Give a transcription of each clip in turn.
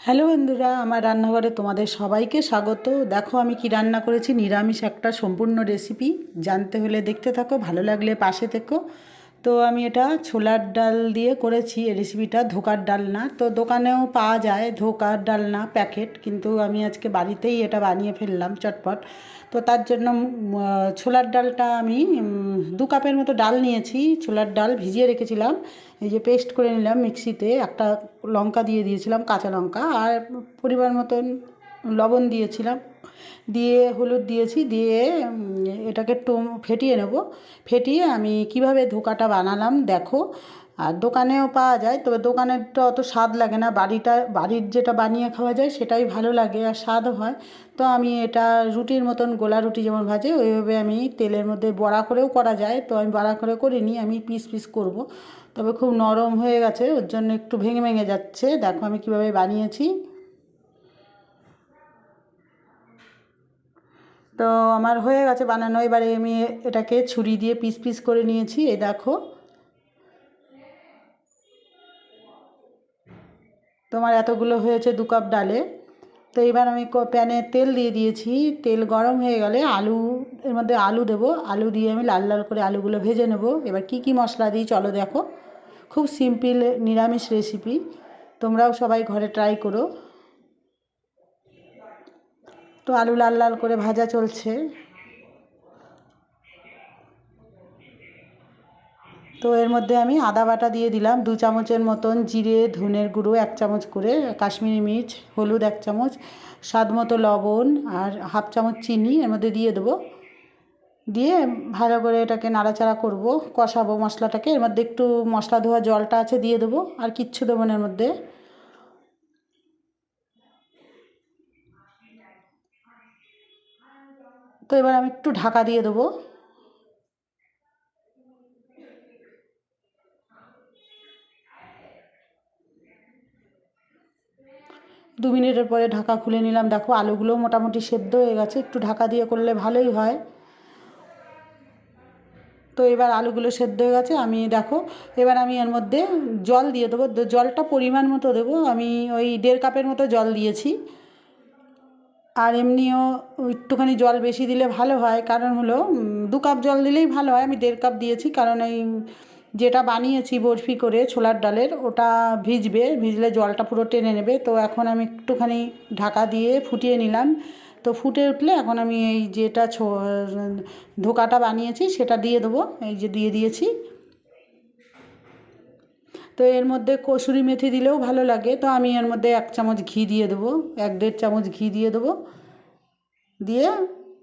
Hello বন্ধুরা, আমার রান্নাঘরে তোমাদের সবাইকে স্বাগত। দেখো আমি কি রান্না করেছি, নিরামিষ একটা সম্পূর্ণ রেসিপি। জানতে হলে দেখতে থাকো, ভালো লাগলে পাশে থেকো। তো আমি এটা ছোলার ডাল দিয়ে করেছি এই রেসিপিটা, ধোকার ডালনা। তো দোকানেও পাওয়া যায় ধোকার ডালনা প্যাকেট, কিন্তু আমি আজকে বাড়িতেই এটা বানিয়ে ফেললাম চটপট। তো তার জন্য ছোলার ডালটা আমি 2 কাপের মতো ডাল নিয়েছি। ছোলার ডাল ভিজিয়ে রেখেছিলাম, এই যে পেস্ট করে নিলাম মিক্সিতে। একটা লঙ্কা দিয়ে দিয়েছিলাম, কাঁচা লঙ্কা, আর পরিমাণ মতন লবণ দিয়েছিলাম, দিয়ে হলুদ দিয়েছি, দিয়ে এটাকে একটু ফেটিয়ে নেব। ফেটিয়ে আমি কিভাবে ধোকাটা বানালাম দেখো। আর দোকানেও পাওয়া যায়, তবে দোকানেরটা অত স্বাদ লাগে না, বাড়ির যেটা বানিয়ে খাওয়া যায় সেটাই ভালো লাগে আর স্বাদও হয়। তো আমি এটা রুটির মতন, গোলা রুটি যেমন ভাজে ওইভাবে আমি তেলের মধ্যে বড়া করেও করা যায়, তো আমি বড়া করে করিনি, আমি পিস পিস করব। তবে খুব নরম হয়ে গেছে, ওর জন্য একটু ভেঙে ভেঙে যাচ্ছে। দেখো আমি কিভাবে বানিয়েছি। তো আমার হয়ে গেছে বানানো। এবারে আমি এটাকে ছুরি দিয়ে পিস পিস করে নিয়েছি, এই দেখো। তোমার এতগুলো হয়েছে 2 কাপ ডালে। তো এবার আমি প্যানে তেল দিয়ে দিয়েছি। তেল গরম হয়ে গেলে এর মধ্যে আলু দেবো। আলু দিয়ে আমি লাল লাল করে আলুগুলো ভেজে নেব। এবার কি কি মশলা দিই চলো দেখো। খুব সিম্পল নিরামিষ রেসিপি, তোমরাও সবাই ঘরে ট্রাই করো। তো আলু লাল লাল করে ভাজা চলছে। তো এর মধ্যে আমি আদা বাটা দিয়ে দিলাম 2 চামচের মতন, জিরে ধনের গুঁড়ো 1 চামচ করে, কাশ্মীরি মির্চ, হলুদ 1 চামচ, স্বাদ মতো লবণ, আর হাফ চামচ চিনি এর মধ্যে দিয়ে দেবো। দিয়ে ভালো করে এটাকে নাড়াচাড়া করব, কষাবো মশলাটাকে। এর মধ্যে একটু মশলা ধোয়া জলটা আছে দিয়ে দেবো, আর কিচ্ছু দেবো না এর মধ্যে। তো এবার আমি একটু ঢাকা দিয়ে দেবো। 2 মিনিটের পরে ঢাকা খুলে নিলাম, দেখো আলুগুলো মোটামুটি সেদ্ধ হয়ে গেছে। একটু ঢাকা দিয়ে করলে ভালোই হয়। তো এবার আলুগুলো সেদ্ধ হয়ে গেছে, আমি দেখো এবার আমি এর মধ্যে জল দিয়ে দেবো। জলটা পরিমাণ মতো দেবো, আমি ওই 1.5 কাপের মতো জল দিয়েছি। আর এমনিও একটুখানি জল বেশি দিলে ভালো হয়, কারণ হলো 2 কাপ জল দিলেই ভালো হয়, আমি 1.5 কাপ দিয়েছি। কারণ এই যেটা বানিয়েছি বরফি করে ছোলার ডালের, ওটা ভিজবে, ভিজলে জলটা পুরো টেনে নেবে। তো এখন আমি একটুখানি ঢাকা দিয়ে ফুটিয়ে নিলাম। তো ফুটে উঠলে এখন আমি এই যেটা ধোকাটা বানিয়েছি সেটা দিয়ে দেবো, এই যে দিয়ে দিয়েছি। তো এর মধ্যে কসুরি মেথি দিলেও ভালো লাগে, তো আমি এর মধ্যে 1 চামচ ঘি দিয়ে দেবো, 1-1.5 চামচ ঘি দিয়ে দেবো। দিয়ে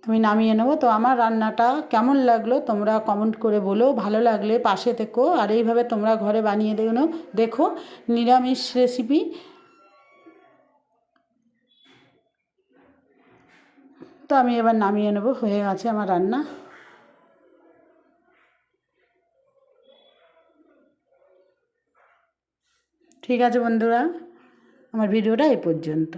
আমি নামিয়ে নেব। তো আমার রান্নাটা কেমন লাগলো তোমরা কমেন্ট করে বলো, ভালো লাগলে পাশে থেকো, আর এইভাবে তোমরা ঘরে বানিয়ে দেখো নিরামিষ রেসিপি। তো আমি এবার নামিয়ে নেব, হয়ে গেছে আমার রান্না। ঠিক আছে বন্ধুরা, আমার ভিডিওটা এই পর্যন্ত।